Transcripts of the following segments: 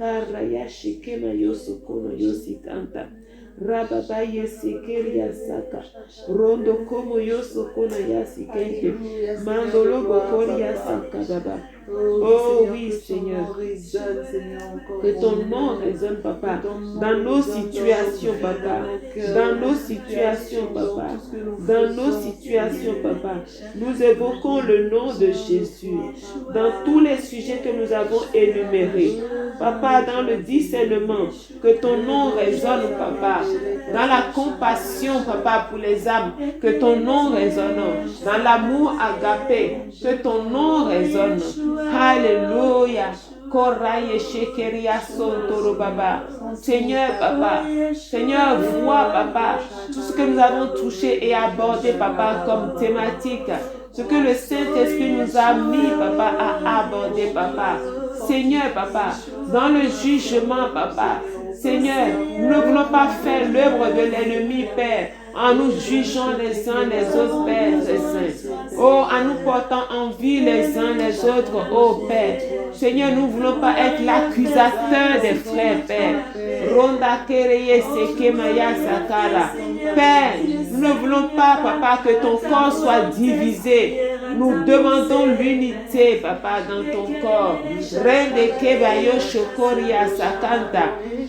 Karaya shikema yosokono yosikanta. Rababa yesekeria saka. Rondo como yosokona yasikente. Mandolo bokoria saka baba. Oh oui, Seigneur. Que ton nom résonne, papa, dans nos situations, papa. Dans nos situations, papa. Dans nos situations, papa. Nous évoquons le nom de Jésus. Dans tous les sujets que nous avons énumérés. Papa, dans le discernement, que ton nom résonne, papa. Dans la compassion, papa, pour les âmes, que ton nom résonne. Dans l'amour agapé, que ton nom résonne. Alléluia. Seigneur, papa, Seigneur, vois, papa, tout ce que nous avons touché et abordé, papa, comme thématique, ce que le Saint-Esprit nous a mis, papa, à aborder, papa. Seigneur, papa, dans le jugement, papa, Seigneur, nous ne voulons pas faire l'œuvre de l'ennemi, Père, en nous jugeant les uns les autres, Père très saint. Oh, en nous portant envie les uns les autres, oh Père. Seigneur, nous ne voulons pas être l'accusateur des frères, Père. Ronda kereye seke maya sakara. Père, nous ne voulons pas, papa, que ton corps soit divisé. Nous demandons l'unité, papa, dans ton corps. Rende kebayo shokoria sakanta.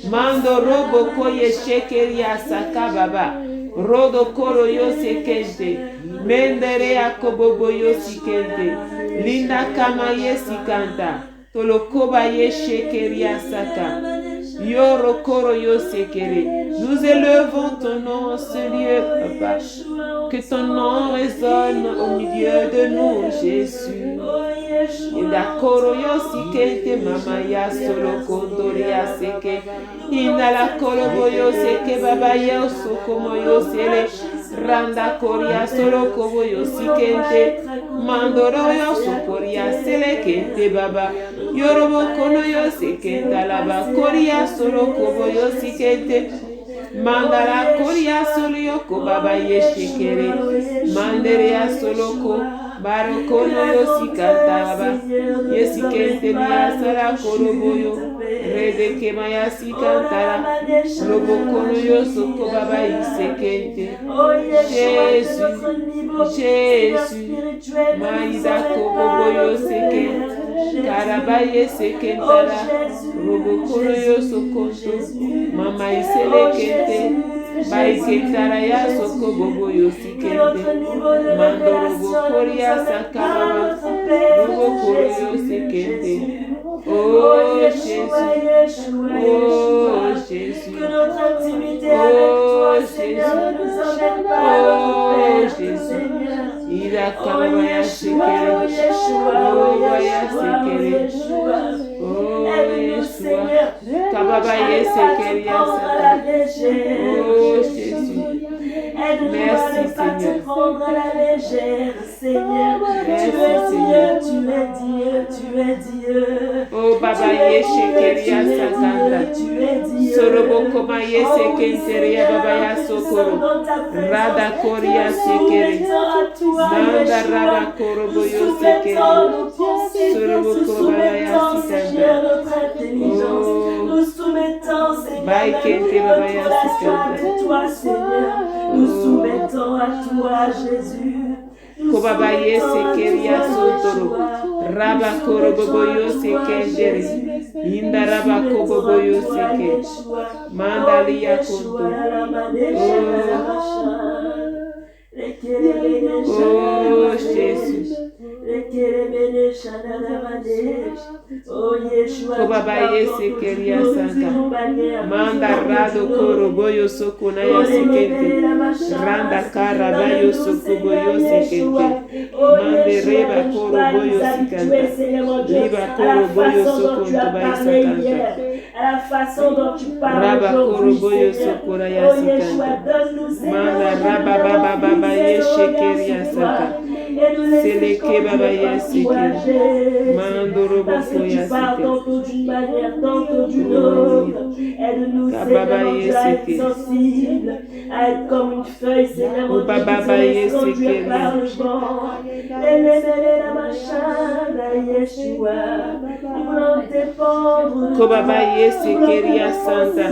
Mando robo koye shekeria sakababa. Rodo koro yo sekente. Mendere akobobo yo sikente. Linda kama ye sikanta. Tolokoba ye shekeria saka. Yoro koro yo sekere. Nous élevons ton nom en ce lieu, papa. Que ton nom résonne au milieu de nous, Jésus. Inda koro yo sikente mama ya solo kondoria seke. Inda la koro yo seke baba ya sokomo yo sele. Randa koria solo kobo yo sikente. Mandoro yo sokoria sele kente baba. Yorobo kono yo sikenta laba koria solo kobo yo sikente. Mandala koria solo yo kobaba ye shekere. Manderia solo ko. Barokono yo sikanta baba. Ye sikente maya sala korobo yo. Rede kema ya sikanta. Lobo kono yo soko baba ye sekente. Jésus, Jésus. Maïda kobobo yo sekente. Karabaye sekentara. Robo kono yo sokoto. Mama isele kente. Baikentara ya soko bobo yo sikente. Mando robo koria sakaba. Robo kono yo sekente. Oh Jésus, oh Jésus, que notre intimité avec toi, Seigneur, ne nous emmène pas à notre perte, Seigneur. Il a kabaya sekere. Oh Yeshua, sekere. Oh Yeshua, kabaya sekere ya sata. Oh Jésus. Aide-nous à ne pas te prendre à la légère, Seigneur. Tu es Dieu, tu es Dieu, tu es Dieu. Oh Baba Yeshekeria Sakanda. Tu es Dieu. Sorobo Koma Yesekenteria Baba ya Sokoro. Rada Koria Sekere. Manda Raba Korobo Yosekere. Sorobo Koma ya Sikanda. Nous soumettons, Seigneur, Baikente Baba ya avec toi, Seigneur. Nous soumettons à toi, Jésus. Kobaba Yesekeria Sotoro. Raba Korobo Yosekere. Inda Raba Kobobo Yoseke. Mandalia Konto. Oh Jésus. Oh Yeshua, Kobaba Yesekeria Sanka. Manda Rado Koroboyo Sokona Yasekente. Randa Karabayo Sokoboyo Sekente. Mande Reba Koroboyo Sikanta. Liba Koroboyo Sokonto Baisakanta. À la façon dont tu parles Raba aujourd'hui, Koroboyo Seigneur. Sokora Oh Yeshua, Yasikanta. donne-nous, Seigneur, Manda Raba Baba Baba Yeshekeria Saka. et nous laisser t'encourager. Parce que tu parles tantôt d'une manière, tantôt d'une autre. Aide-nous, Seigneur, à être sensibles, à être comme une feuille, Seigneur, qui se laisse conduire par le vent. La machine, Yeshua. Nous voulons dépendre. Kobabaye sekeria santa.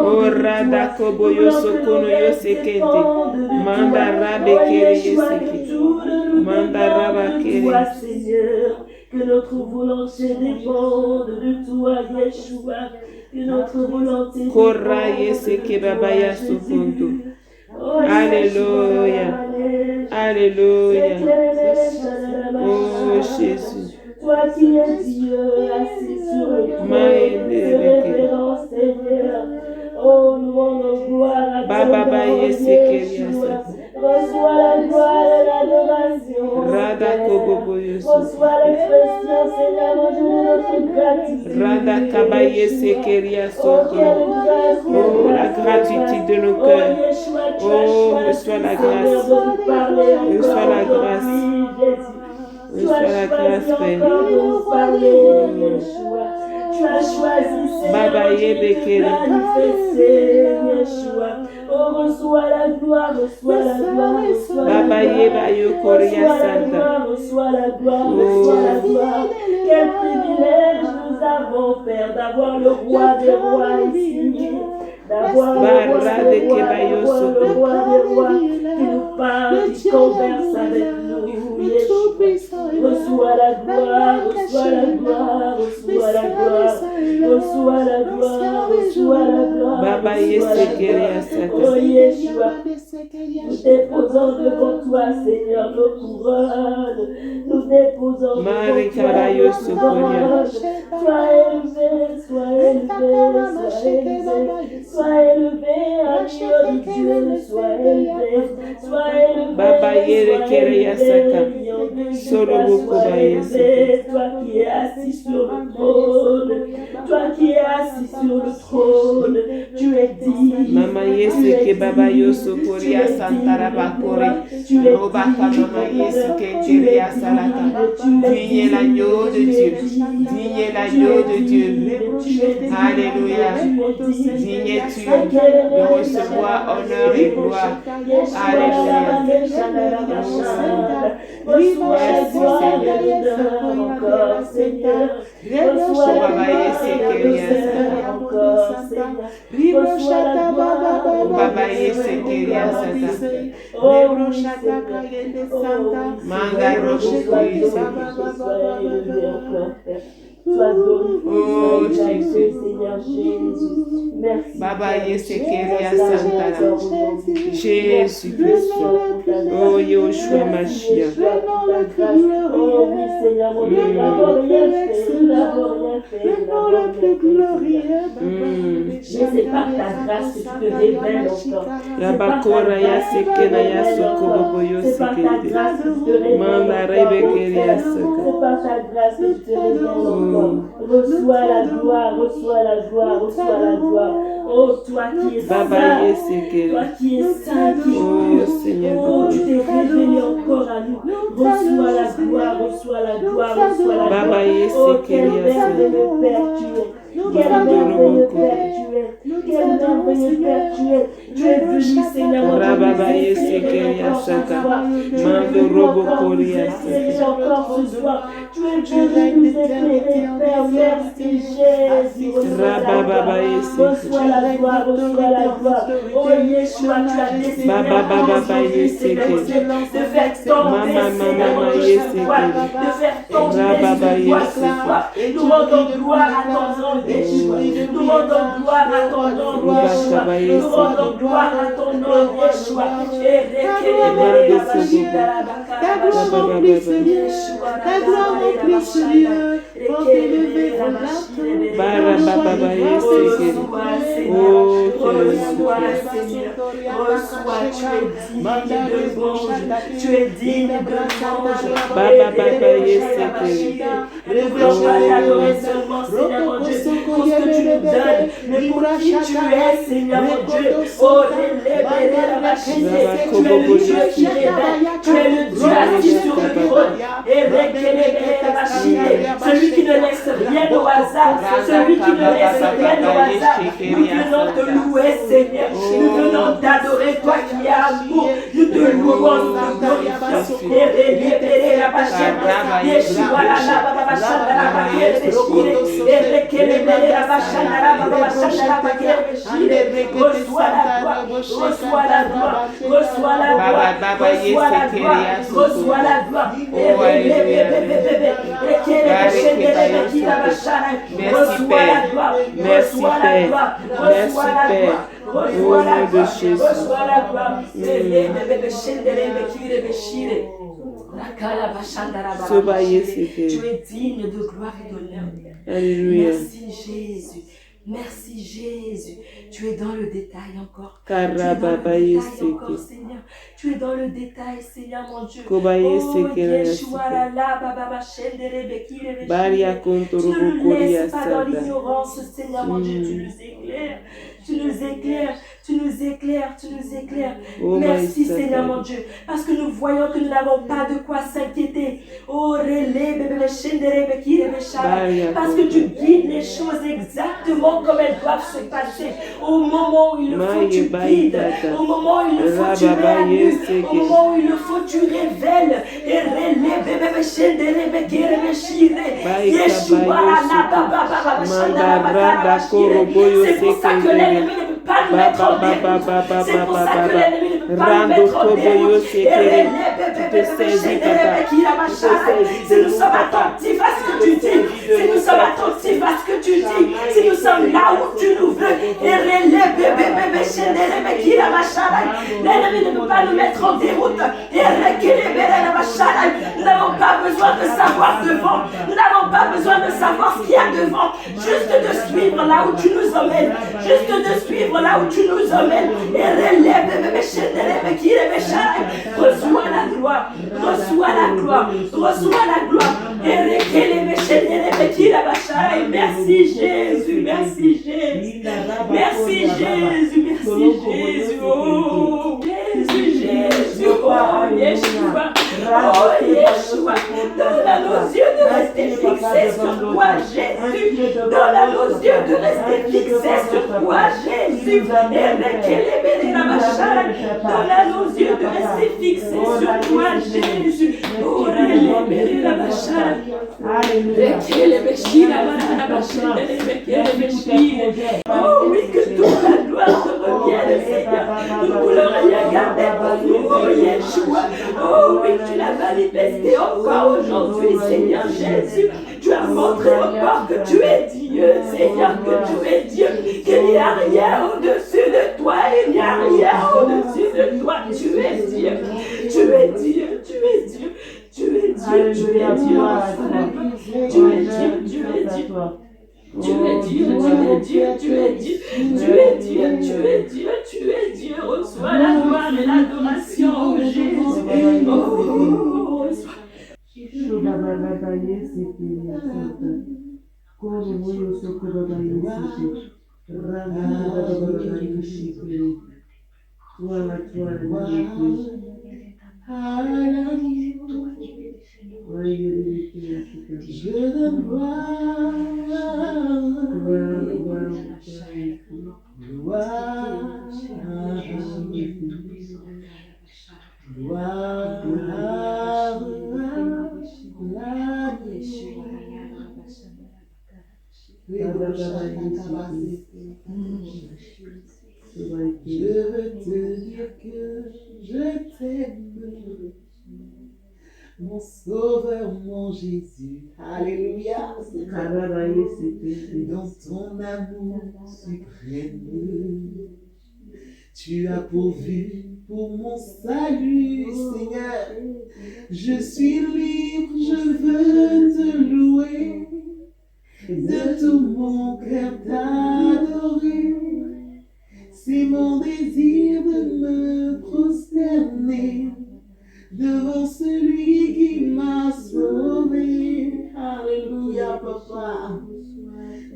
Orada koboyo sokono yo sekente. Mandarabe kere yeseke. Mandaraba kere. Seigneur, que notre volonté dépende de toi, Yeshua. Que notre volonté Korra yeseke babaya sokondo. Alléluia. Alléluia. Oh Jésus. Toi qui es Dieu, assis sur le trône, révérend, Seigneur. Oh, louange, gloire à toi, Yeshua. Reçois la gloire et l'adoration. Reçois l'expression, Seigneur, de notre gratitude. Rada kabaye sekeria soko. Oh, la gratitude de nos cœurs. Oh, reçois la grâce. Reçois la grâce. Reçois la grâce, Père. Tu as choisi, Baba Yebekele. manifester, Yeshua. Oh, reçois la gloire, reçois la gloire, reçois la Baba Yeba Yokoria Santa. reçois la gloire, reçois la gloire. Quel privilège nous avons, Père, d'avoir le roi des rois ici. D'avoir le roi des rois qui nous parle, qui converse avec nous. Reçois la gloire, reçois la gloire, reçois la gloire, reçois la gloire, reçois la gloire. Baba Yesekeria Santa. Oh Yeshua, nous déposons devant toi, Seigneur, nos couronnes. Nous déposons devant toi nos couronnes. Sois élevé, sois élevé, sois élevé. Sois élevé, agneau de Dieu, sois élevé. Sois élevé, Baba Yerekeria Santa. Solo sois élevé, toi qui es assis sur le trône. Toi qui es assis sur le trône. Tu es digne. Mama Yeseke Baba Yosokoria Santa Rabakore. Robaka Mama Yeseke Keria Salata. Digne est l'agneau de Dieu. Digne est l'agneau de Dieu. Alléluia. Digne es-tu de recevoir honneur et gloire. Alléluia. Merci Seigneur. Encore, Seigneur. Reçois la gloire encore, Seigneur. Reçois la gloire. Baba Yesekeria Santa. Oh, Manga Robokoyi sois élevé encore, Père. Sois glorifié, sois exalté, Seigneur Jésus. Merci. Baba Yesekeria Santa. Jésus Christ. Oh Yoshua Mashiach. Oh oui, Seigneur, mon Dieu, nous n'avons rien fait, nous n'avons rien fait, nous n'avons rien fait. Mais c'est par ta grâce que tu te révèles encore. C'est par ta grâce que tu te révèles encore. C'est par ta grâce que tu te révèles encore. C'est par ta grâce que tu te révèles encore. Reçois la gloire, reçois la gloire, reçois la gloire. Oh, toi qui es saint, toi qui es saint, qui es pur. Oh, tu t'es révélé encore à nous. Reçois la gloire, reçois la gloire, reçois la gloire. Oh, quel merveilleux Père tu es. Quel merveilleux Père tu es. Quel merveilleux Père tu es. Tu es venu, Seigneur, encore ce soir. Tu es venu nous éclairer, Père. Merci Jésus. Reçois la gloire, reçois la gloire. Oh Yeshua, tu as décidé de faire tomber, Seigneur, de faire tomber ce soir. Nous rendons gloire à ton nom, Yeshua. Nous rendons gloire à ton nom, Yeshua. Nous rendons gloire à ton nom, Yeshua. Ta gloire remplit ce lieu, ta gloire remplit ce lieu. Pour t'élever, Tu es digne de louange. Ne voulons pas t'adorer seulement, Seigneur mon Dieu, pour ce que tu nous donnes, mais pour qui tu es, Seigneur mon Dieu. Oh, tu es le Dieu qui révèle, tu es le Dieu assis sur le trône. Celui qui ne laisse rien au hasard, celui qui ne laisse rien au hasard. Nous venons te louer, Seigneur. Nous venons t'adorer, toi qui es amour. Nous te louons, nous te glorifions. Reçois la gloire, reçois la gloire, reçois la gloire, reçois la gloire. Reçois la gloire, reçois la gloire, reçois la gloire. Reçois la gloire, reçois la gloire. Tu es digne de gloire et d'honneur. Merci Jésus. Merci Jésus. Tu es dans le détail encore. Tu es dans le détail encore, Seigneur. Tu es dans le détail, Seigneur mon Dieu. Oh, Yeshua, tu ne nous laisses pas dans l'ignorance, Seigneur mon Dieu. Tu nous éclaires. Tu nous éclaires, tu nous éclaires, tu nous éclaires. Oh, merci Seigneur mon Dieu, parce que nous voyons que nous n'avons pas de quoi s'inquiéter. Oh, parce que tu guides les choses exactement comme elles doivent se passer. Au moment où il le faut, tu guides. Au moment où il le faut, tu réanimes. Au moment où il le faut, tu révèles. C'est pour ça que l'ennemi ne peut pas nous mettre en déroute. C'est pour ça que l'ennemi ne peut pas nous mettre en déroute. Si nous sommes attentifs à ce que tu dis, si nous sommes attentifs à ce que tu dis, si nous sommes là où tu nous veux, l'ennemi ne peut pas nous mettre en déroute. Nous n'avons pas besoin de savoir devant. Nous n'avons pas besoin de savoir ce qu'il y a devant. Juste de suivre là où tu nous emmènes. Juste de suivre là où tu nous emmènes. Reçois la gloire. Reçois la gloire. Reçois la gloire. Merci Jésus. Merci Jésus. Merci Jésus. Merci Jésus. Oh Jésus, Jésus. Oh Yeshua. Oh Yeshua. Donne à nos yeux de rester fixés sur toi, Jésus. Donne à nos yeux de rester fixés sur toi, Jésus. Donne à nos yeux de rester fixés sur toi, Jésus. Oh, oui, que toute la gloire te revienne, Seigneur. Nous ne voulons rien garder pour nous, oh Yeshua. Oh oui, tu l'as manifesté encore aujourd'hui, Seigneur Jésus. Tu as montré encore que tu es Dieu, Seigneur, que tu es Dieu, qu'il n'y a rien au-dessus de toi, il n'y a rien au-dessus de toi. Tu es Dieu, tu es Dieu, tu es Dieu, tu es Dieu, tu es Dieu, tu es Dieu, tu es Dieu, tu es Dieu. Tu es Dieu, tu es Dieu, tu es Dieu, tu es Dieu, tu es Dieu, tu es Dieu. Reçois la gloire et l'adoration, oh Jésus. Oh, reçois. Je donne Je veux te dire que je t'aime, mon sauveur, mon Jésus. Alléluia. Dans ton amour suprême, tu as pourvu pour mon salut, Seigneur. Je suis libre, je veux te louer de tout mon cœur t'adorer. C'est mon désir de me prosterner devant celui qui m'a sauvé. Alléluia, papa.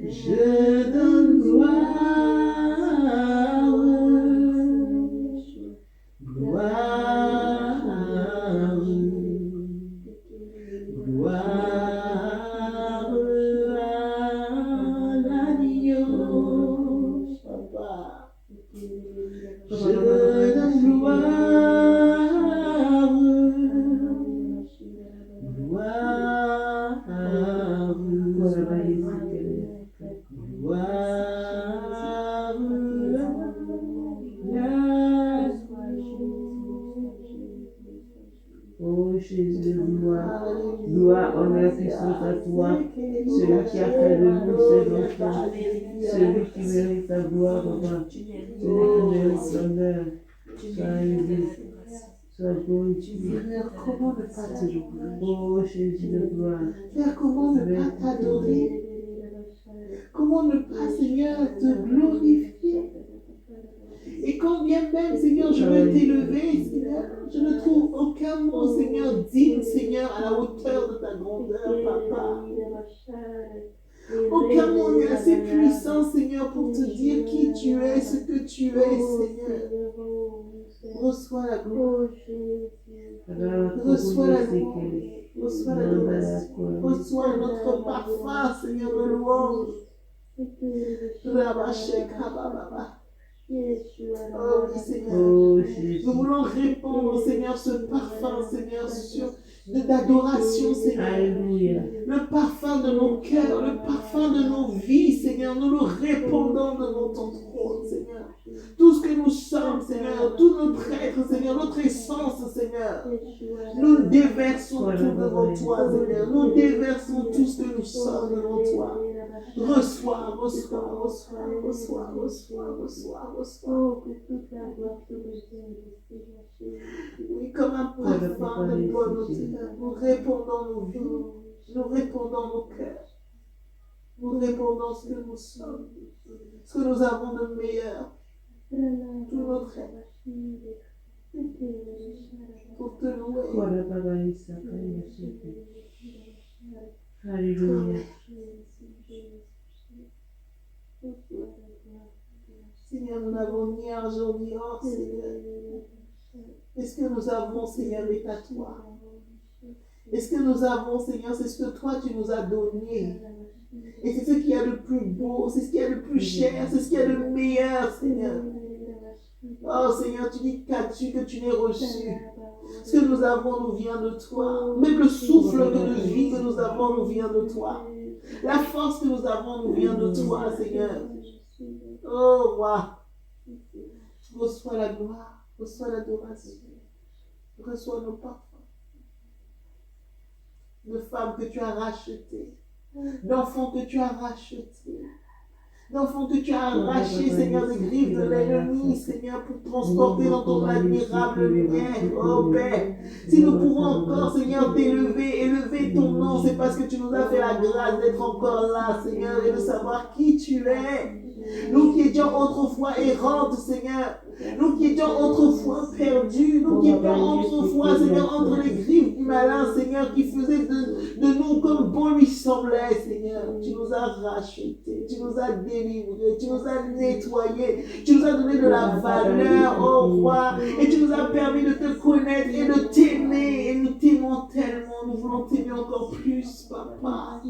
Je donne gloire, gloire, gloire à l'agneau, papa. Je donne gloire, gloire, Oh Jésus, gloire, honneur, puissance à toi, celui qui a fait de nous ses enfants, celui qui mérite la gloire, papa, celui qui mérite l'honneur, sois élevé, sois glorifié. Seigneur, comment ne pas te louer? Oh Jésus de gloire, Père, comment ne pas t'adorer? Comment ne pas, Seigneur, te glorifier? Et quand bien même, Seigneur, je veux t'élever, Seigneur, je ne trouve aucun mot, Seigneur, digne, Seigneur, à la hauteur de ta grandeur, papa. Aucun mot n'est assez puissant, Seigneur, pour te dire qui tu es, ce que tu es, Seigneur. Reçois la gloire. Reçois la gloire. Reçois la gloire. Reçois notre parfum, Seigneur, de louange. Oh oui, Seigneur. Nous voulons répandre, Seigneur, ce parfum, Seigneur, d'adoration, Seigneur. Alléluia. Le parfum de nos cœurs, le parfum de nos vies, Seigneur. Nous le répandons devant ton trône, Seigneur. Tout ce que nous sommes, Seigneur, tout notre être, Seigneur, notre essence, Seigneur. Nous déversons tout devant toi, Seigneur. Nous déversons tout ce que nous sommes devant toi. Reçois, reçois, reçois, reçois, reçois, reçois, reçois. Oui, comme un parfum de bonne odeur, nous répandons nos vies, nous répandons nos cœurs, nous répandons ce que nous sommes, ce que nous avons de meilleur, tout notre être, pour te louer. Alléluia. Seigneur, nous n'avons ni argent ni or, Seigneur. Est-ce que nous avons, Seigneur, est à toi? Est-ce que nous avons, Seigneur, c'est ce que toi tu nous as donné? Et c'est ce qu'il y a de plus beau, c'est ce qu'il y a de plus cher, c'est ce qu'il y a de meilleur, Seigneur. Oh Seigneur, tu dis qu'as-tu que tu n'es reçu? Ce que nous avons nous vient de toi. Même le souffle de vie que nous avons nous vient de toi. La force que nous avons nous vient de toi, Seigneur. Oh, roi. Reçois la gloire, reçois l'adoration, reçois nos parfums. De femmes que tu as rachetées, d'enfants que tu as rachetés, d'enfants que tu as arrachés, Seigneur, des griffes de l'ennemi, Seigneur, pour transporter dans ton admirable lumière. Oh Père, si nous pouvons encore, Seigneur, t'élever, élever ton nom, c'est parce que tu nous as fait la grâce d'être encore là, Seigneur, et de savoir qui tu es. Nous qui étions autrefois errantes, Seigneur. Nous qui étions autrefois perdus. Nous qui étions autrefois, Seigneur, entre les griffes du malin, Seigneur, qui faisait de nous comme bon lui semblait, Seigneur. Tu nous as rachetés. Tu nous as délivrés. Tu nous as nettoyés. Tu nous as donné de la valeur, oh roi. Et tu nous as permis de te connaître et de t'aimer. Et nous t'aimons tellement. Nous voulons t'aimer encore plus, papa.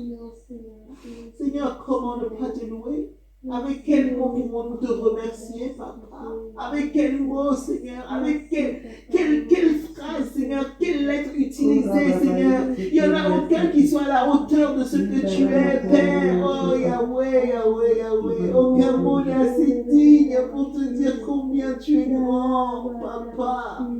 Seigneur, comment ne pas te louer? Avec quel mot pouvons-nous te remercier, papa? Avec quel mot, Seigneur? Avec quelle phrase, Seigneur? Quelle lettre utiliser, Seigneur? Il n'y en a aucun qui soit à la hauteur de ce que tu es, Père. Oh, Yahweh, Yahweh, Yahweh. Aucun mot n'est assez digne pour te dire combien tu es grand, papa.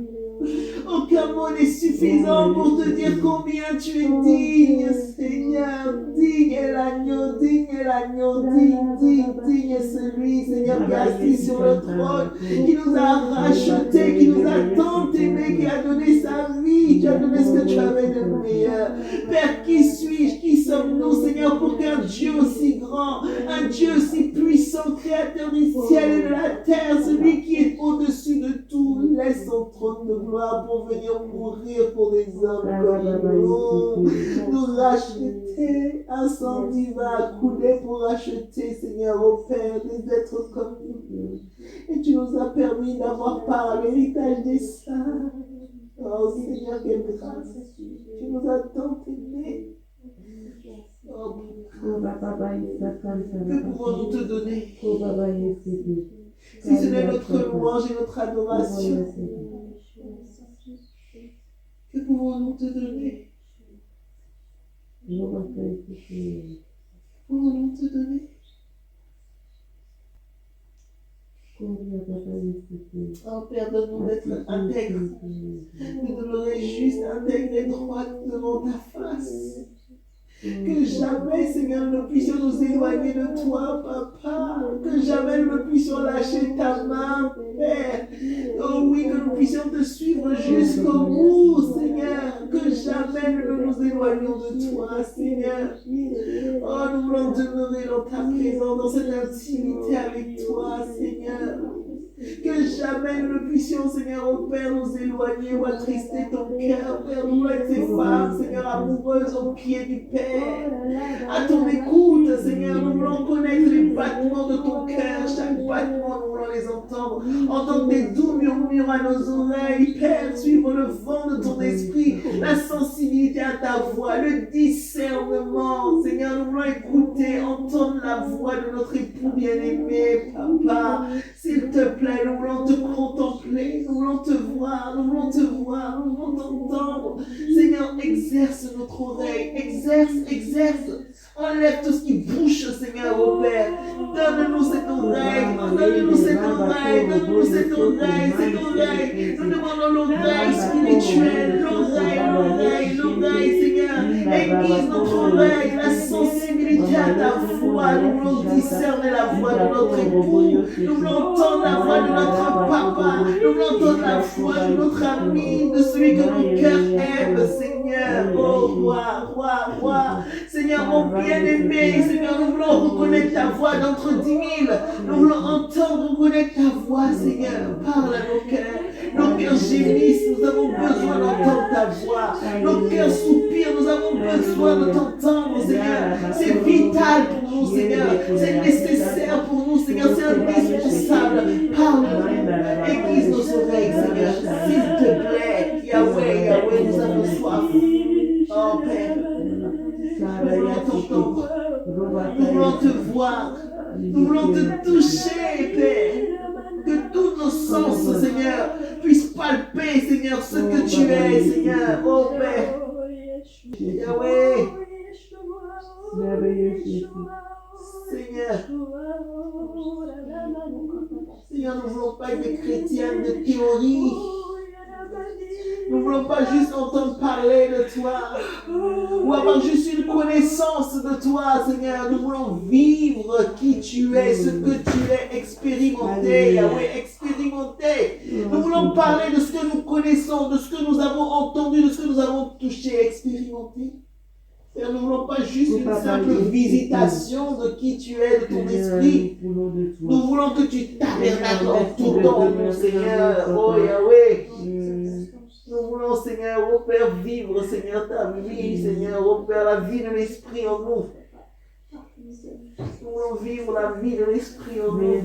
Aucun mot n'est suffisant pour te dire combien tu es digne, Seigneur. Digne est l'agneau, digne est l'agneau, digne est celui, Seigneur, qui est assis sur le trône, qui nous a rachetés, qui nous a tant aimés, qui a donné sa vie, qui a donné ce que tu avais de meilleur. Père, qui suis-je? Qui sommes-nous, Seigneur, pour qu'un Dieu aussi grand, un Dieu aussi puissant, créateur du ciel et de la terre, celui qui est au-dessus de tout, laisse son trône de gloire pour venir mourir pour des hommes comme nous racheter. Un sang divin a coulé pour racheter, Seigneur, au Père, des êtres comme nous. Et tu nous as permis d'avoir part à l'héritage des saints. Oh Seigneur, quelle grâce. Tu nous as tant aimés. Oh, que pouvons-nous te donner si ce n'est notre louange et notre adoration? Que pouvons-nous te donner? Pouvons-nous te donner? Oh Père, donne-nous d'être intègres, de demeurer juste, intègres et droites devant ta face. Que jamais, Seigneur, nous puissions nous éloigner de toi, Papa. Que jamais nous ne puissions lâcher ta main, Père. Oh oui, que nous puissions te suivre jusqu'au bout, Seigneur. Que jamais nous ne nous éloignions de toi, Seigneur. Oh, nous voulons demeurer dans ta présence, dans cette intimité avec toi, Seigneur. Que jamais nous ne puissions, Seigneur, au Père, nous éloigner ou attrister ton cœur, Père. Nous voulons être ces femmes, Seigneur, amoureuses au pied du Père. À ton écoute, Seigneur, nous voulons connaître les battements de ton cœur. Chaque battement, nous voulons les entendre. Entendre tes doux murmures à nos oreilles, Père. Suivre le vent de ton esprit, la sensibilité à ta voix, le discernement. Seigneur, nous voulons écouter, entendre la voix de notre époux bien-aimé, Papa. S'il te plaît, nous voulons te contempler, nous voulons te voir, nous voulons te voir, nous voulons t'entendre. Seigneur, exerce notre oreille, exerce. Enlève tout ce qui bouche, Seigneur, au Père. Donne-nous cette oreille, donne-nous cette oreille, donne-nous cette oreille. Nous demandons l'oreille spirituelle, l'oreille, Seigneur. Aiguise notre oreille, la sensibilité à ta voix. Nous voulons discerner la voix de notre époux. Nous voulons entendre la voix de notre papa. Nous voulons entendre la voix de notre ami, de celui que nos cœurs aiment, Seigneur. Oh, roi. Seigneur, mon bien-aimé, Seigneur, nous voulons reconnaître ta voix d'entre 10 000. Nous voulons entendre, reconnaître ta voix, Seigneur. Parle à nos cœurs. Nos cœurs gémissent, nous avons besoin d'entendre ta voix. Nos cœurs soupirent, nous avons besoin de t'entendre, Seigneur. C'est vital pour nous, Seigneur. C'est nécessaire pour nous, Seigneur. C'est indispensable. Parle-nous. Aiguise nos oreilles, Seigneur. S'il te plaît. Yahweh, nous avons soif. Oh Père, nous voulons t'entendre. Nous voulons te voir. Nous voulons te toucher, Père. Que tous nos sens, Seigneur, puissent palper, Seigneur, ce que tu es, Seigneur. Oh Père. Yahweh. Seigneur. Seigneur, nous ne voulons pas être des chrétiens de théorie. Nous ne voulons pas juste entendre parler de toi ou avoir juste une connaissance de toi, Seigneur. Nous voulons vivre qui tu es, ce que tu es, expérimenter, Yahweh, expérimenter. Nous voulons parler de ce que nous connaissons, de ce que nous avons entendu, de ce que nous avons touché, expérimenter. Seigneur, nous ne voulons pas juste une simple visitation de qui tu es, de ton esprit. Nous voulons que tu tabernacles en tout temps, mon Seigneur. Oh Yahweh. Nous voulons, Seigneur, oh Père, vivre, Seigneur, ta vie, Seigneur, oh Père, la vie de l'Esprit en nous. Nous voulons vivre la vie de l'Esprit en nous.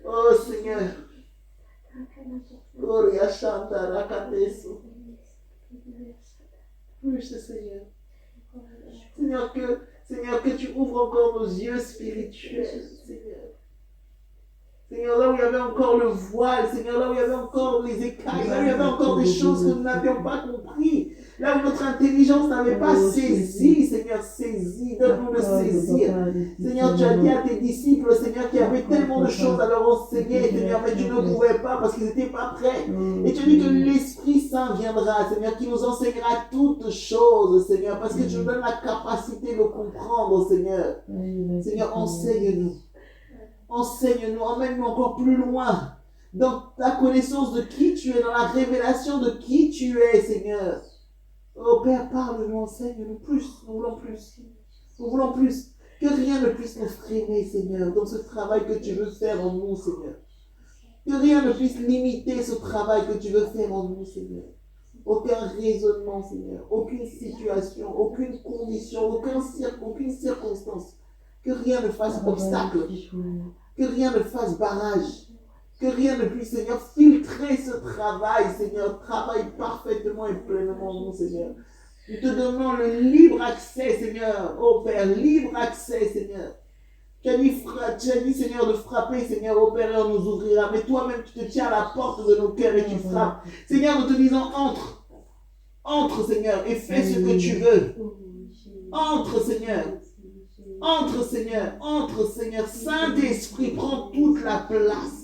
Oh Seigneur. Gloria Shanta Rakateso. Plus, Seigneur. Seigneur, que tu ouvres encore nos yeux spirituels, Seigneur. Seigneur, là où il y avait encore le voile, Seigneur, là où il y avait encore les écailles, là où il y avait encore des choses que nous n'avions pas compris, là où notre intelligence n'avait pas saisi, Seigneur, saisis, donne-nous de saisir. Seigneur, tu as dit à tes disciples, Seigneur, qu'il y avait tellement de choses à leur enseigner, Seigneur, mais tu ne pouvais pas parce qu'ils n'étaient pas prêts. Et tu as dit que l'Esprit Saint viendra, Seigneur, qui nous enseignera toutes choses, Seigneur, parce que tu nous donnes la capacité de comprendre, Seigneur. Seigneur, enseigne-nous. Enseigne-nous, emmène-nous encore plus loin dans ta connaissance de qui tu es, dans la révélation de qui tu es, Seigneur. Oh Père, parle-nous, enseigne-nous plus. Nous voulons plus. Nous voulons plus. Que rien ne puisse nous freiner, Seigneur, dans ce travail que tu veux faire en nous, Seigneur. Que rien ne puisse limiter ce travail que tu veux faire en nous, Seigneur. Aucun raisonnement, Seigneur. Aucune situation, aucune condition, aucune circonstance. Que rien ne fasse obstacle. Que rien ne fasse barrage. Que rien ne puisse, Seigneur, filtrer ce travail, Seigneur. Travaille parfaitement et pleinement en nous, Seigneur. Nous te donnons le libre accès, Seigneur. Oh Père, libre accès, Seigneur. Tu as dit, Seigneur, de frapper, Seigneur, au Père, et on nous ouvrira. Mais toi-même, tu te tiens à la porte de nos cœurs et tu frappes. Seigneur, nous te disons, entre. Entre, Seigneur, et fais ce que tu veux. Entre, Seigneur. Entre, Seigneur. Entre, Seigneur. Saint-Esprit, prends toute la place.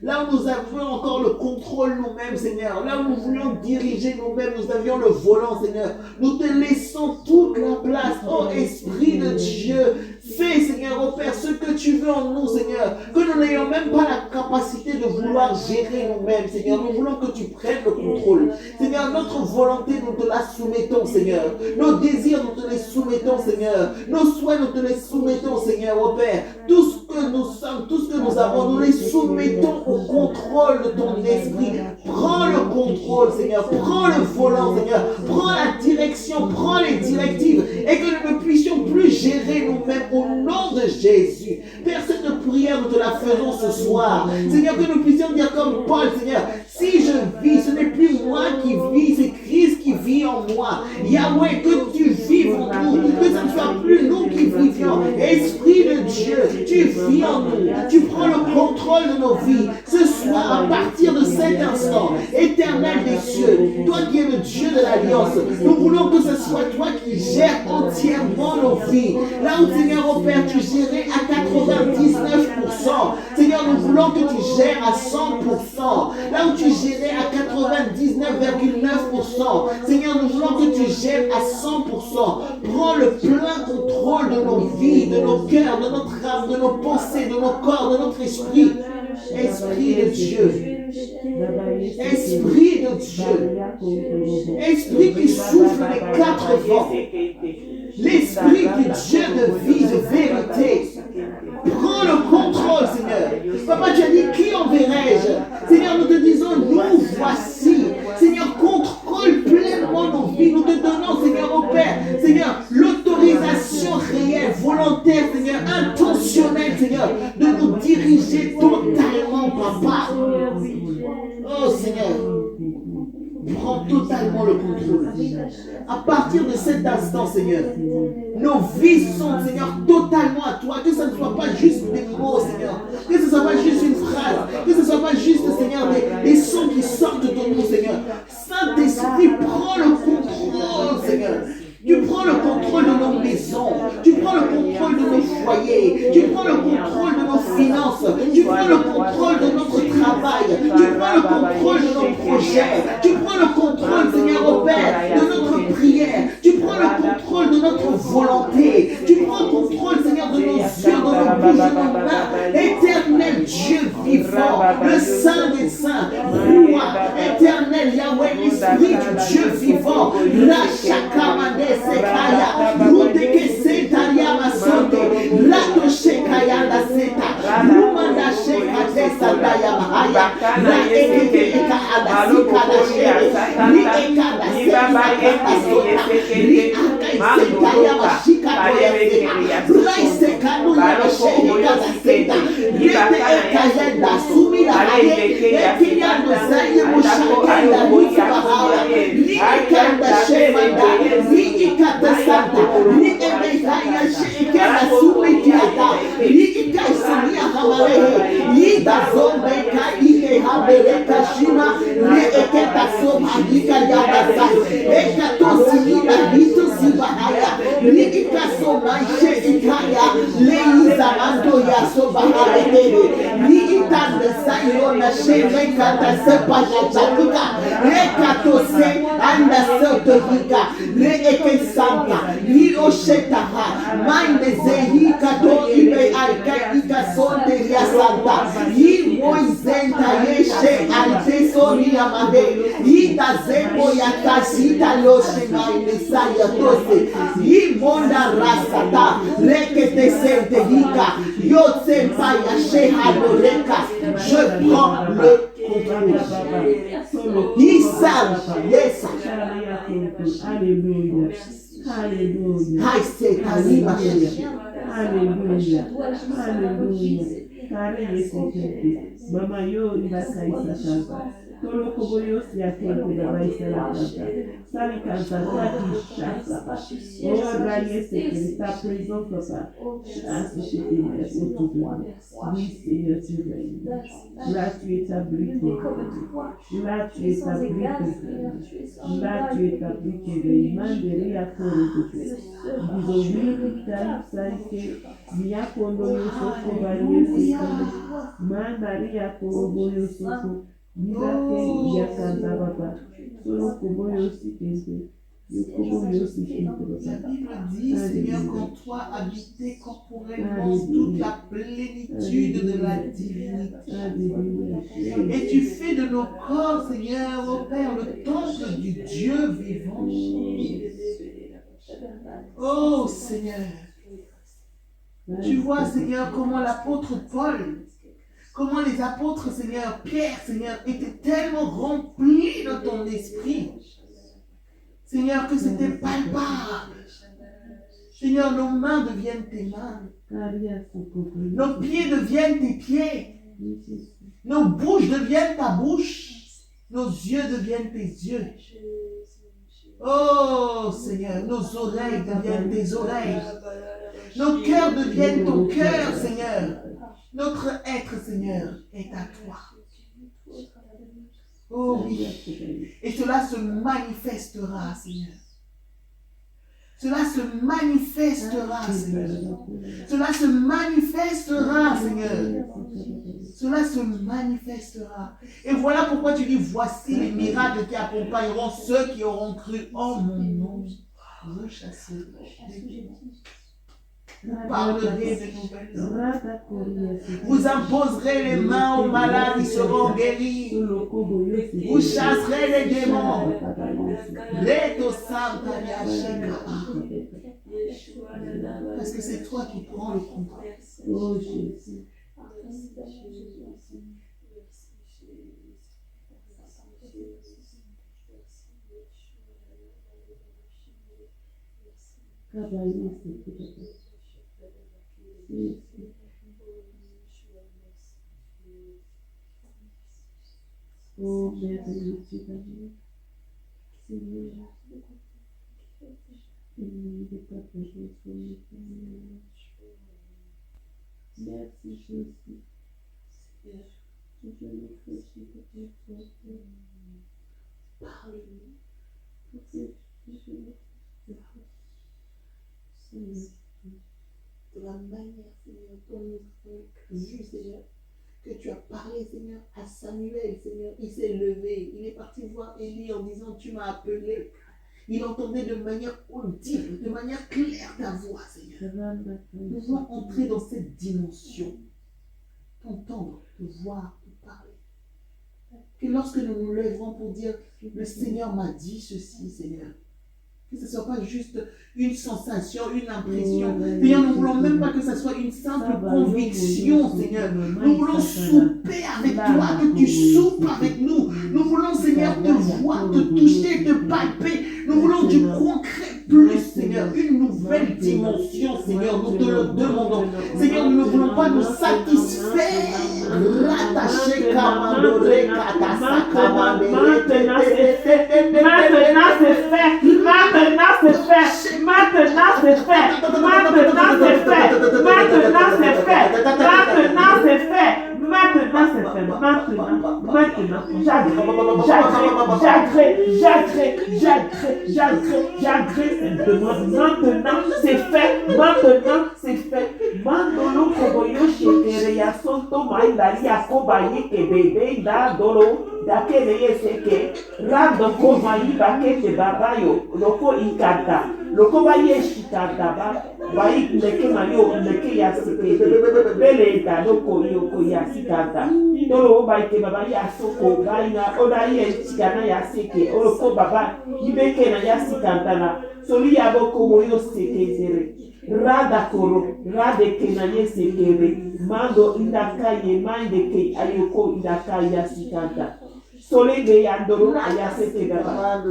Là où nous avions encore le contrôle nous-mêmes, Seigneur. Là où nous voulions diriger nous-mêmes, nous avions le volant, Seigneur. Nous te laissons toute la place. Oh Esprit de Dieu, fais, Seigneur, oh Père, ce que tu veux en nous, Seigneur. Que nous n'ayons même pas la capacité de vouloir gérer nous-mêmes, Seigneur. Nous voulons que tu prennes le contrôle. Seigneur, notre volonté, nous te la soumettons, Seigneur. Nos désirs, nous te les soumettons, Seigneur. Nos souhaits, nous te les soumettons, Seigneur, oh Père. Tout ce que nous sommes, tout ce que nous avons, nous les soumettons au contrôle de ton esprit. Prends le contrôle, Seigneur. Prends le volant, Seigneur. Prends la direction, prends les directives et que nous ne puissions plus gérer nous-mêmes au nom de Jésus. Père, cette prière, nous te la faisons ce soir. Seigneur, que nous puissions dire comme Paul, Seigneur, si je vis, ce n'est plus moi qui vis, c'est Christ qui vit en moi. Yahweh, que tu vives en nous, que ce ne soit plus nous qui vivions. Esprit de Dieu, tu vis en nous, tu prends le contrôle de nos vies. Ce soir, à partir de cet instant, éternel des cieux, toi qui es le Dieu de l'Alliance, nous voulons que ce soit toi qui gères entièrement nos vies. Là où, Seigneur, oh Père, tu gérais à 99%. Seigneur, nous voulons que tu gères à 100%. Là où tu gérais à 99,9%. Seigneur, nous voulons que tu gères à 100%. Prends le plein contrôle de nos vies, de nos cœurs, de notre âme, de nos pensées, de nos corps, de notre esprit. Esprit de Dieu. Esprit de Dieu. Esprit qui souffle les quatre vents. L'esprit du Dieu de vie, de vérité. Prends le contrôle, Seigneur. Papa, tu as dit, qui enverrai-je? Seigneur, nous te disons, nous voici. Seigneur, contrôle pleinement nos vies. Nous te donnons, Seigneur, au Père, Seigneur, l'autorisation réelle, volontaire, Seigneur, intentionnelle, Seigneur, de nous diriger totalement, Papa. Oh, Seigneur. Prends totalement le contrôle. À partir de cet instant, Seigneur, nos vies sont, Seigneur, totalement à toi. Que ce ne soit pas juste des mots, Seigneur. Que ce ne soit pas juste une phrase. Que ce ne soit pas juste, Seigneur, des sons qui sortent de nous, Seigneur. Saint-Esprit, prends le contrôle, Seigneur. Tu prends le contrôle de nos maisons. Tu prends le contrôle de nos foyers. Tu prends le contrôle de nos finances. Tu prends le contrôle de notre travail. Tu prends le contrôle de nos projets. Tu prends le contrôle, Seigneur, au Père, de notre prière. Tu prends le contrôle de notre volonté. Tu prends le contrôle, Seigneur, de nos yeux, de nos bouches, de nos mains. Éternel Dieu vivant, le Saint des Saints, roi, éternel Yahweh, l'Esprit du Dieu vivant, la chakamane sekaya, ruteke setaria masonte, lato shekaya la seta, lumanda shekate sataya mahaya, la ekeke eka adasika la shere, li eka da seta sota, li aka setaya mashika toya, raise kanu ya shere kada seta, lete eka yenda sumi la haye, eki ya dozaye mushaka ya lufa hawa, li eka da shemanda, li eka da santa, li eka ya sheke la sumi tiata, li eka sumi hamarehe, li da zombe ka ike habere kashima, li eka da soma ika ya da sa, eka to simi la hito sibahaya, li eka soma she ikaya, le izamando ya sobaharete, li ita de sayo na sheme kata sepa ya chatika, eka to se anda sotohika, le eke santa, li oshetaha, mande zehi kato ibe alka ika sonde ya santa, yi moizenta yeshe ante soni amade, yi Ida Zemo Yakashita Yoshema Messiah Tose. Yimonda Rasata. Rekete Sentehika. Yotsempa Yasheha Doreka. Je prends le contrôle. Issa. Yes. Alléluia. Alléluia. Aïe, c'est Alléluia. Alléluia. Alléluia. Kare yesekete. Mama yo ibakaisa kaka. Tolo kobo yo siakete baba isela kaka. Sali kanta kwa kishaka. Ora yesekete. Ta présence papa. Associé autour de moi. Oui Seigneur tu règnes. Là tu établis tes règnes. Là tu établis tes règnes. Là tu établis tes règnes. Mandere ya kore kote. Bizobiri saike. Mia kondo yo soko baye sekete. Mandari ya korobo yo soko. Bizake ya kanta baba. Solo kobo yo sikente. La Bible dit, Seigneur, qu'en toi habitait corporellement toute la plénitude de la divinité. Et tu fais de nos corps, Seigneur, ô Père, le temple du Dieu vivant. Oh Seigneur, tu vois, Seigneur, comment l'apôtre Paul, comment les apôtres, Seigneur, Pierre, Seigneur, étaient tellement remplis de ton esprit. Seigneur, que c'était palpable. Seigneur, nos mains deviennent tes mains. Nos pieds deviennent tes pieds. Nos bouches deviennent ta bouche. Nos yeux deviennent tes yeux. Oh Seigneur, nos oreilles deviennent tes oreilles. Nos cœurs deviennent ton cœur, Seigneur. Notre être, Seigneur, est à toi. Oh oui. Et cela se manifestera, Seigneur. Cela se manifestera, Seigneur. Cela se manifestera, Seigneur. Cela se manifestera. Et voilà pourquoi tu dis, voici les miracles qui accompagneront ceux qui auront cru en mon nom. Rechassez les vous parlerez de nouvelles. Vous imposerez les mains aux malades, ils seront guéris. Vous chasserez les démons. Parce que c'est toi qui prends le contrôle. Oh Jésus. Oh, merveilleux Dieu d'amour. Seigneur, de ta présence, merci Jésus. Je veux nous faire de tes forces. Parle-nous. Pour que je nous fasse. Seigneur. De la manière, Seigneur, dont nous avons vu, Seigneur, que tu as parlé, Seigneur, à Samuel, Seigneur. Il s'est levé, il est parti voir Élie en disant, tu m'as appelé. Il entendait de manière audible, de manière claire ta voix, Seigneur. Nous voulons entrer dans cette dimension, t'entendre, te voir, te parler. Que lorsque nous nous lèverons pour dire, le Seigneur m'a dit ceci, Seigneur, que ce ne soit pas juste une sensation, une impression. Seigneur, nous ne voulons même pas que ce soit une simple conviction, Seigneur. Nous voulons souper avec toi, que tu soupes avec nous. Nous voulons, Seigneur, te voir, te toucher, te palper. Nous voulons du concret plus, Seigneur, une nouvelle dimension, Seigneur. Nous te le demandons. Seigneur, nous ne voulons pas nous satisfaire. Rattacher Kamandoré, Katasa, Kamandoré. Maintenant c'est fait. Maintenant c'est fait. Maintenant c'est fait. Maintenant c'est fait. Maintenant c'est fait. Maintenant c'est fait. Maintenant c'est fait. Maintenant. J'agrée cette demande. Maintenant c'est fait. Maintenant c'est fait. Mandolo koboyo shekere ya sonto mailari ya kobayi kebebe da dolo. Dakele yeseke rando komayi bakete babayo loko ikata loko baye shikata ba Wai leke mayo leke ya seke. Bele da doko yoko ya sikanta. Toro baite baba ya soko baina oda ye chikana ya seke. Oroko baba ibeke na ya sikanta na. Soli ya boko moyo seke zere. Rada koro, rade kenanye sekere, mando indaka ye mande ke ayoko indaka ya sikanta. Solege ya ndoro ya seke gaba.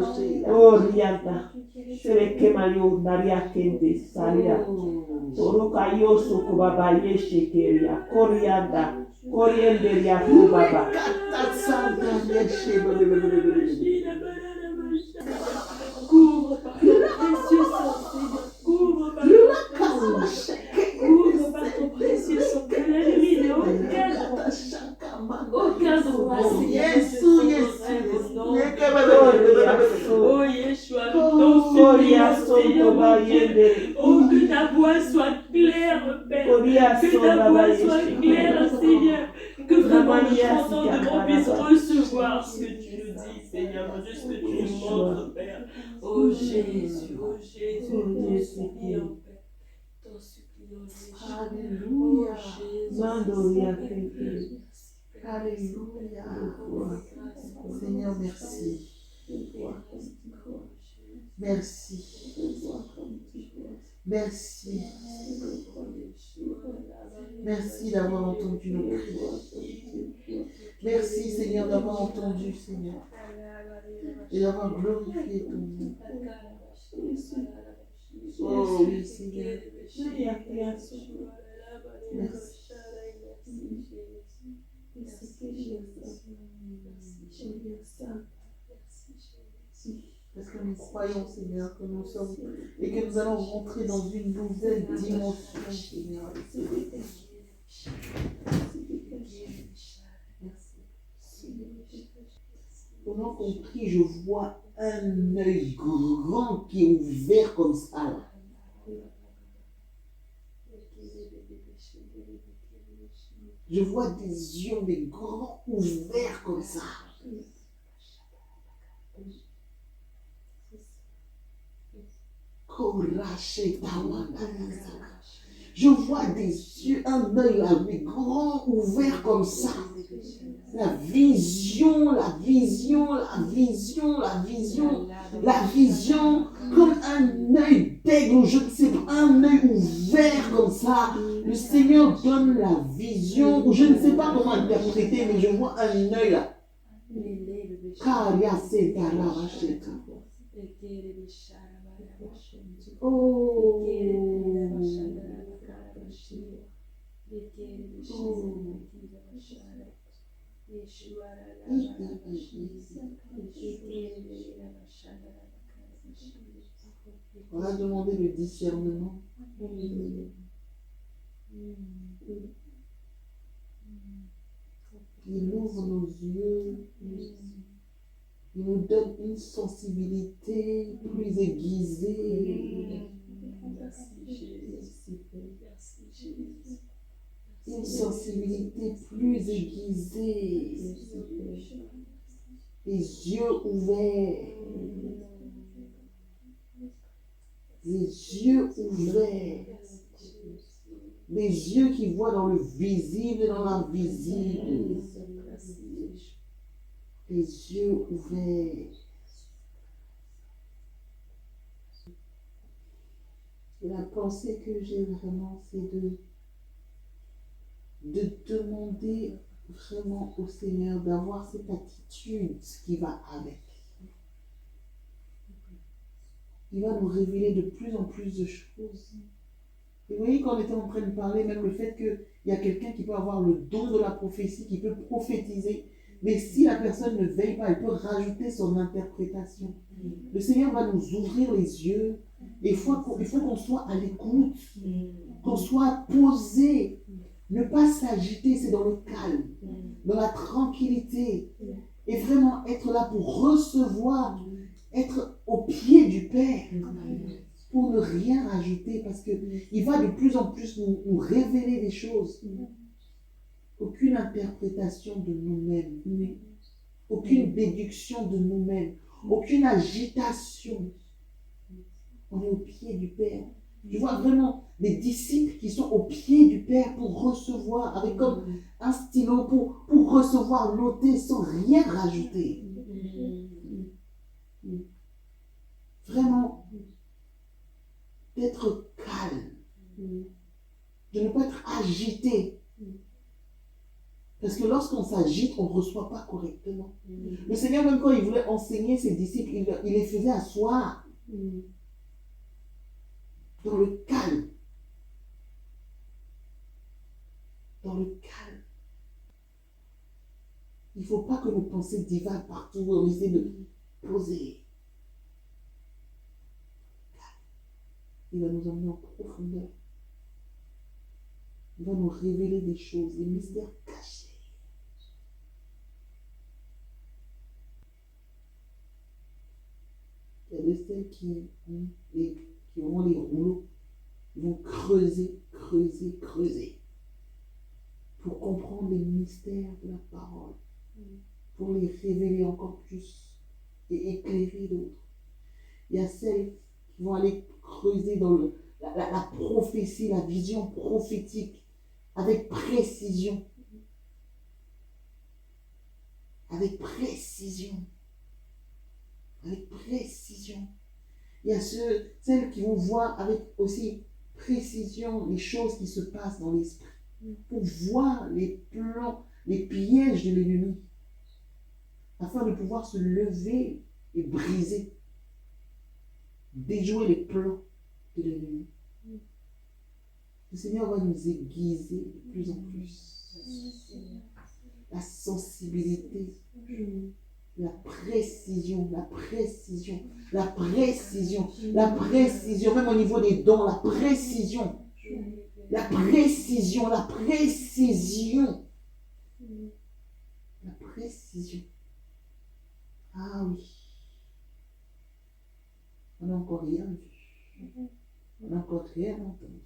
Oh rianta, sere kemayo naria kende saria. Toro kayo soko baba ye shekeria, korianda, koriende ya baba. Couvre par ton précieux sang, Seigneur. Couvre par ton précieux sang. Couvre par ton précieux sang. Que l'ennemi n'ait aucun droit, Seigneur. Oh Yeshua, nous t'en supplions, Seigneur. Oh, que ta voix soit claire, Père. Que ta voix soit claire, Seigneur. Que vraiment notre entendement puisse recevoir ce que tu nous dis, Seigneur. Mon Dieu, ce que tu nous montres, Père. Oh Jésus, oh Jésus, t'en supplions, Père. T'en supplions, Jésus. Alléluia. Alléluia. Seigneur, merci. Merci. Merci. Merci d'avoir entendu nos prières. Merci, Seigneur, d'avoir entendu, Seigneur. Et d'avoir glorifié ton nom. Oh oui, Seigneur. Merci. Parce que nous croyons, Seigneur, que nous sommes et que nous allons rentrer dans une nouvelle dimension, Seigneur. Pendant qu'on prie, je vois un œil grand qui est ouvert comme ça. Là. Je vois des yeux, mais grands, ouverts comme ça. Je vois des yeux, un œil avec grand ouvert comme ça. La vision, la vision, la vision, la vision, la vision, comme un œil d'aigle, je ne sais pas, un œil ouvert comme ça. Le Seigneur donne la vision, ou je ne sais pas comment interpréter, mais je vois un œil là. Oh. On a demandé le discernement. Il ouvre nos yeux. Il nous donne une sensibilité plus aiguisée. Une sensibilité plus aiguisée. Les yeux ouverts. Les yeux ouverts. Les yeux qui voient dans le visible et dans l'invisible. Les yeux ouverts. Et la pensée que j'ai vraiment, c'est de demander vraiment au Seigneur d'avoir cette attitude qui va avec. Il va nous révéler de plus en plus de choses. Et vous voyez, quand on était en train de parler, même le fait qu'il y a quelqu'un qui peut avoir le don de la prophétie, qui peut prophétiser, mais si la personne ne veille pas, elle peut rajouter son interprétation. Le Seigneur va nous ouvrir les yeux. Et il faut qu'on soit à l'écoute, qu'on soit posé. Ne pas s'agiter, c'est dans le calme, dans la tranquillité. Et vraiment être là pour recevoir, être au pied du Père, pour ne rien rajouter, parce qu'il va de plus en plus nous révéler des choses. Aucune interprétation de nous-mêmes, aucune déduction de nous-mêmes, aucune agitation. On est au pied du Père. Je vois vraiment des disciples qui sont au pied du Père pour recevoir, avec comme un stylo pour recevoir, noter sans rien rajouter. Vraiment, d'être calme, de ne pas être agité. Parce que lorsqu'on s'agite, on ne reçoit pas correctement. Le Seigneur, même quand il voulait enseigner ses disciples, il les faisait asseoir dans le calme. Dans le calme. Il ne faut pas que nos pensées divaguent partout. On essaie de poser. Il va nous emmener en profondeur. Il va nous révéler des choses, des mystères cachés. Il y a de celles qui auront les rouleaux. Ils vont creuser, creuser, creuser. Pour comprendre les mystères de la parole. Pour les révéler encore plus et éclairer d'autres. Il y a celles qui vont aller creuser dans la prophétie, la vision prophétique avec précision. Avec précision. Avec précision. Il y a celles qui vont voir avec aussi précision les choses qui se passent dans l'esprit. Pour voir les plans, les pièges de l'ennemi. Afin de pouvoir se lever et briser. Déjouer les plans de l'ennemi. Le Seigneur va nous aiguiser de plus en plus. La sensibilité. La précision, la précision, la précision, la précision, même au niveau des dons, la précision, la précision, la précision, la précision. Ah oui, on n'a encore rien vu, on n'a encore rien entendu.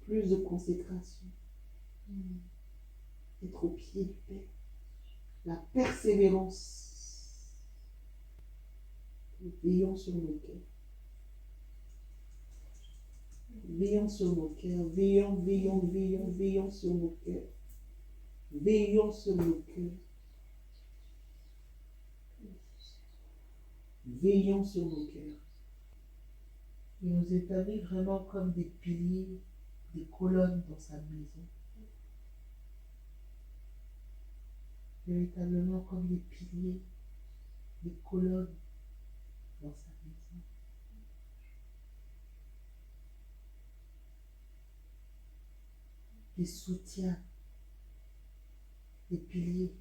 Plus de consécration. Être au pied du Père. La persévérance. Veillons sur nos cœurs. Veillons sur nos cœurs. Veillons sur nos cœurs. Veillons sur nos cœurs. Veillons sur nos cœurs. Il nous établit vraiment comme des piliers, des colonnes dans sa maison. Véritablement comme des piliers, des colonnes dans sa maison. Des soutiens, des piliers,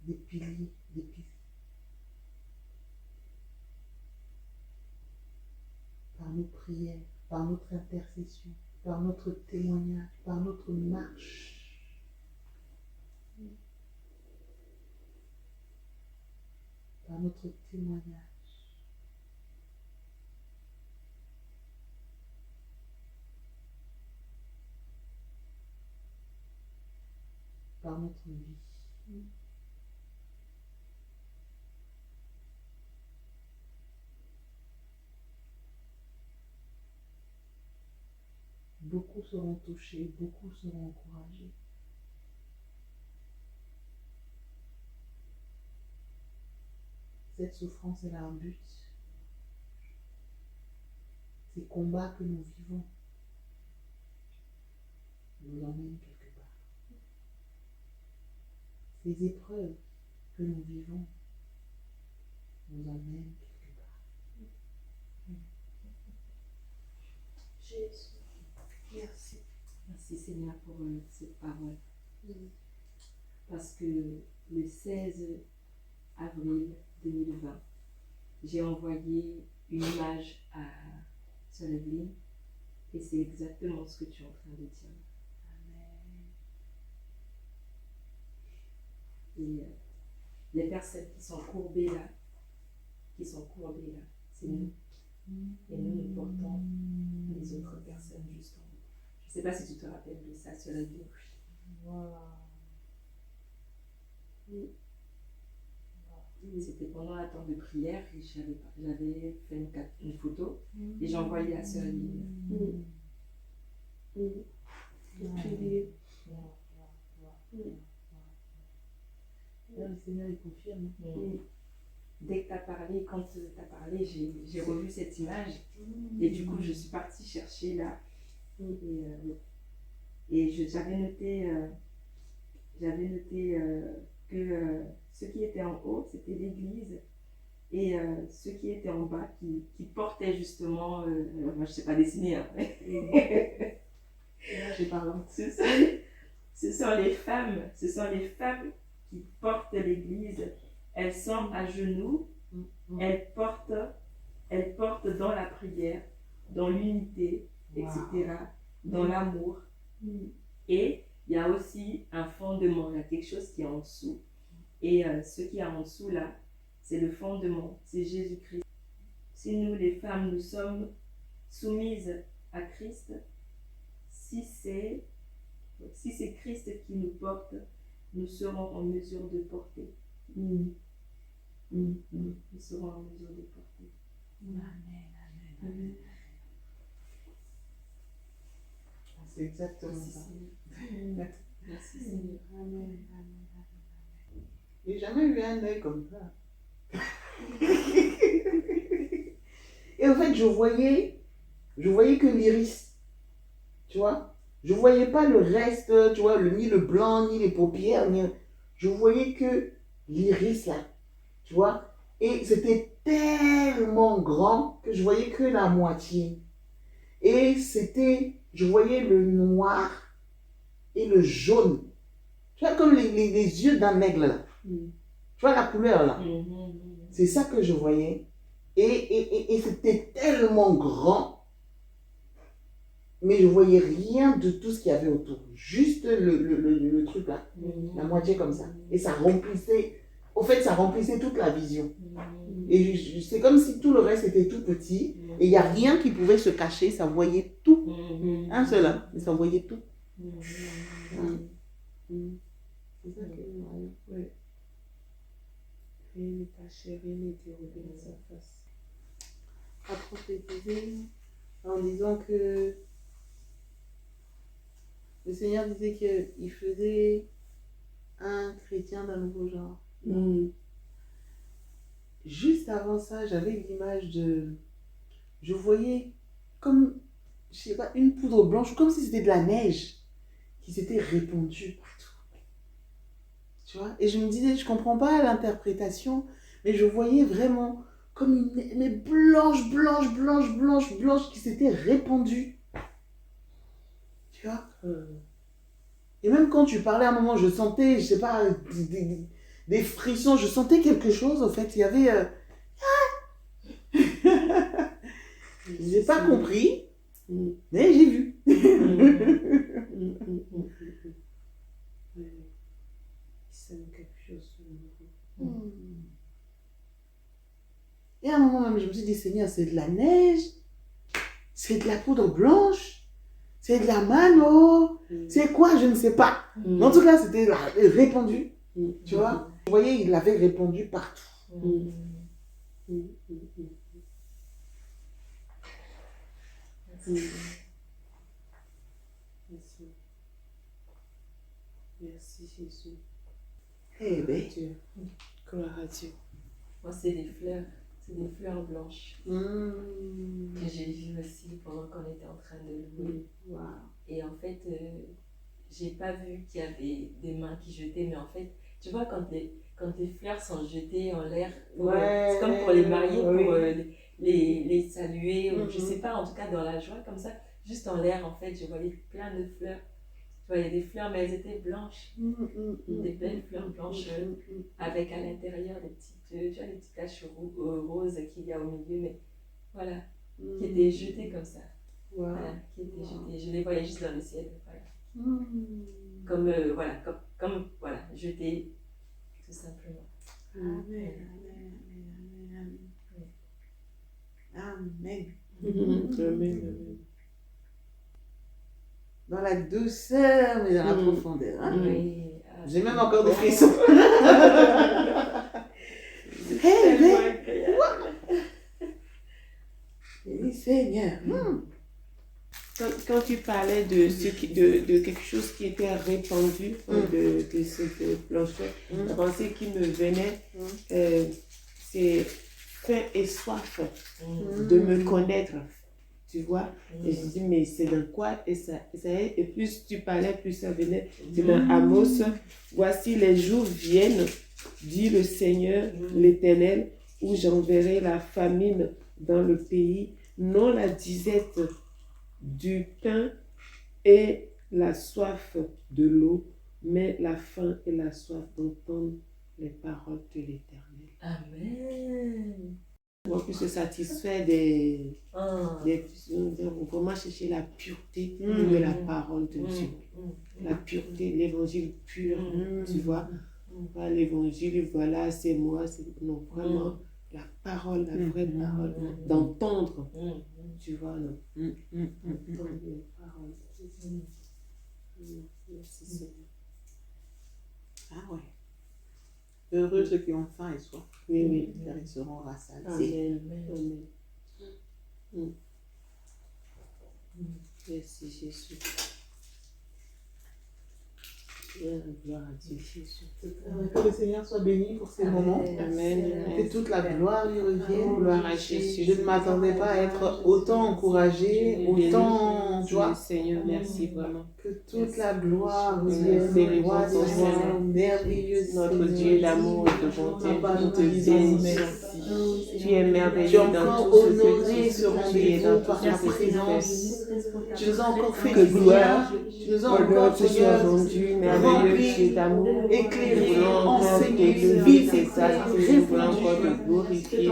des piliers, des piliers. Par nos prières, par notre intercession, par notre témoignage, par notre marche. Par notre témoignage. Par notre vie. Beaucoup seront touchés, beaucoup seront encouragés. Cette souffrance, elle a un but. Ces combats que nous vivons nous emmènent quelque part. Ces épreuves que nous vivons nous emmènent quelque part. Jésus, merci. Merci Seigneur pour cette parole. Parce que le 16 avril 2020, j'ai envoyé une image à Sœur Evelyne et c'est exactement ce que tu es en train de dire. Amen. Et les personnes qui sont courbées là, c'est nous. Et nous portons les autres personnes juste en haut. Je ne sais pas si tu te rappelles de ça, Sœur Evelyne. Wow. C'était pendant la temps de prière et j'avais fait une photo et j'ai envoyé à Sœur Lynn. Le Seigneur il confirme. Dès que tu as parlé, quand tu as parlé, j'ai revu cette image et du coup je suis partie chercher là et j'avais noté que ceux qui étaient en haut c'était l'église et ceux qui étaient en bas qui portaient justement, moi je ne sais pas dessiner après. Là j'ai parlé. Ce sont les femmes qui portent l'église. Elles sont à genoux, elles portent dans la prière, dans l'unité, etc., dans l'amour. Et il y a aussi un fondement, il y a quelque chose qui est en dessous. Et ce qui est en dessous là, c'est le fondement, c'est Jésus-Christ. Si nous les femmes, nous sommes soumises à Christ, si c'est Christ qui nous porte, nous serons en mesure de porter. Nous serons en mesure de porter. Amen. C'est exactement ça. Merci Seigneur. Amen. J'ai jamais eu un œil comme ça. Et en fait, je voyais que l'iris, tu vois. Je voyais pas le reste, tu vois, ni le blanc, ni les paupières, je voyais que l'iris là, tu vois. Et c'était tellement grand que je voyais que la moitié. Et je voyais le noir et le jaune. Tu vois, comme les yeux d'un aigle là. Tu vois la couleur là. C'est ça que je voyais. Et c'était tellement grand. Mais je voyais rien de tout ce qu'il y avait autour. Juste le truc là. La moitié comme ça. Et ça remplissait. Au fait, ça remplissait toute la vision. Et c'est comme si tout le reste était tout petit. Et il n'y a rien qui pouvait se cacher. Ça voyait tout. Un seul là. Mais ça voyait tout. C'est ça que je voyais. Ouais. Rien n'est caché, rien n'était relevé dans sa face. À prophétiser en disant que le Seigneur disait qu'il faisait un chrétien d'un nouveau genre. Juste avant ça, j'avais l'image je voyais comme, je sais pas, une poudre blanche, comme si c'était de la neige qui s'était répandue partout. Tu vois? Et je me disais, je comprends pas l'interprétation, mais je voyais vraiment comme une blanche qui s'était répandue. Tu vois? Et même quand tu parlais à un moment, je sentais, je sais pas, des frissons, je sentais quelque chose, en fait, il y avait... J'ai pas compris, mais j'ai vu. Quelque chose de nouveau. Et à un moment même, je me suis dit, Seigneur, c'est de la neige, c'est de la poudre blanche, c'est de la mano, c'est quoi, je ne sais pas. Mais en tout cas, c'était répandu, tu vois. Vous voyez, il l'avait répandu partout. Merci Jésus. Eh bien, Dieu. Gloire à Dieu. Moi, c'est des fleurs blanches que j'ai vues aussi pendant qu'on était en train de louer. Wow. Et en fait, j'ai pas vu qu'il y avait des mains qui jetaient, mais en fait, tu vois, quand les fleurs sont jetées en l'air, c'est comme pour les mariés, pour les saluer, ou je sais pas, en tout cas dans la joie comme ça, juste en l'air, en fait, je voyais plein de fleurs. Tu voyais des fleurs, mais elles étaient blanches. Des belles fleurs blanches avec à l'intérieur des petites, tu vois, les petites taches roses qu'il y a au milieu, mais voilà, qui étaient jetées comme ça. Wow. Voilà, qui étaient jetées. Je les voyais juste dans le ciel, voilà. Comme jetées, tout simplement. Amen. Amen. Amen. Dans la douceur, mais dans la profondeur. Hein? Oui. J'ai même encore des frissons. tellement agréable. Oui, Seigneur. Quand tu parlais de quelque chose qui était répandu de cette planchette, la pensée qui me venait, c'est faim et soif de me connaître. Tu vois? Et je dis, mais c'est dans quoi? Et plus tu parlais, plus ça venait. C'est dans Amos. Voici les jours viennent, dit le Seigneur, l'Éternel, où j'enverrai la famine dans le pays, non la disette du pain et la soif de l'eau, mais la faim et la soif d'entendre les paroles de l'Éternel. Amen. On va plus se satisfaire des vraiment chercher la pureté de la parole de Dieu. La pureté, l'évangile pur, tu vois. Pas l'évangile, voilà, c'est moi, non, vraiment la parole, la vraie parole, d'entendre, tu vois, non. Entendre les paroles. Merci Seigneur. Ah ouais. Heureux ceux qui ont faim et soif. Oui. Car ils seront rassasiés. Amen. Merci Jésus. Gloire à Dieu Jésus. Que le Seigneur soit béni pour ces moments. Amen. Que toute la gloire lui revienne. Gloire à Jésus. Je ne m'attendais pas à être autant encouragée, autant joie. Seigneur, merci vraiment. Que toute la gloire revienne. Roi des rois, merveilleux Notre Dieu d'amour et de bonté, Papa, nous nous te te disons bénissons. merci. Tu es merveilleux Tu as dans encore tout ce honoré que ce tu es, dans rendez-vous tout par ce ta que tu présence. fais. Tu nous as encore fait Que du bien. gloire, Tu nous as honneur encore, te soit Seigneur, rendu, merveilleux Dieu d'amour. éclairé, Nous voulons encore enseigné, t'élever, visité, t'exalter, nous voulons encore te glorifier.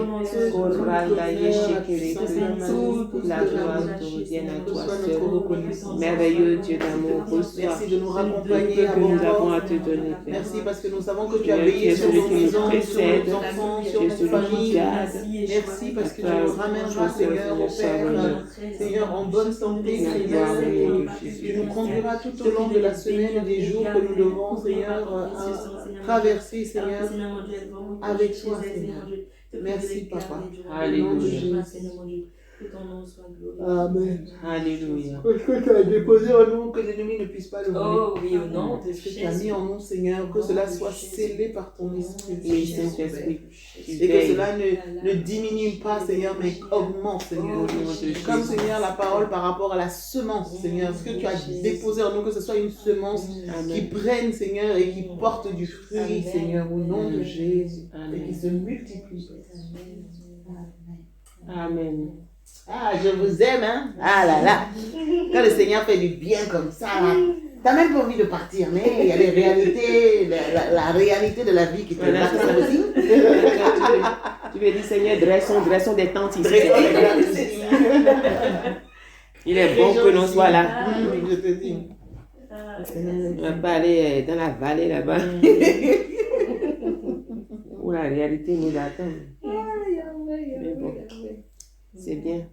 Koranda Yeshekere, que toute la gloire te revienne à toi seul. Merveilleux Dieu d'amour, reçois merci de nous tout raccompagner ce à que bon nous avons port. à te donner, Père. Merci parce que nous savons que tu as Seigneur, tu veillé es sur celui nos qui nous maisons, sur précède, nos enfants, tu sur es nos celui qui familles. garde. Merci parce que tu Toi, nous ramèneras, Seigneur, au Père, Seigneur, en bonne santé, La Seigneur. gloire au nom de Jésus. Tu nous conduiras tout au long de la semaine et des jours que nous devons, Seigneur, traverser, Seigneur, avec toi, Seigneur. Merci, Papa. Alléluia. Que ton nom soit glorifié. Amen. Alléluia. Parce que tu as déposé en nous, que l'ennemi ne puisse pas le voler. Oh oui, au nom de Ce que tu as Jésus. mis en nous, Seigneur, que cela soit scellé par ton esprit. Oui, Saint-Esprit, tu Et que veilles. cela ne diminue pas, Seigneur, mais augmente, Seigneur. Comme, Seigneur, la parole par rapport à la semence, Seigneur. Ce que tu as déposé en nous, que ce soit une semence qui Amen. prenne, Seigneur, et qui porte du fruit, Seigneur, au nom de Jésus. Et qui Amen. se multiplie. Amen. Ah, je vous aime, hein? Ah là là! Quand le Seigneur fait du bien comme ça, là, t'as même pas envie de partir, mais il y a les réalités, la réalité de la vie qui te Voilà, marque c'est ça. aussi. Tu veux dire, Seigneur, dressons des tentes ici. Il est bon que l'on soit là. Je te dis. On va pas aller dans la vallée là-bas. Où la réalité nous attend. Mais bon, c'est bien.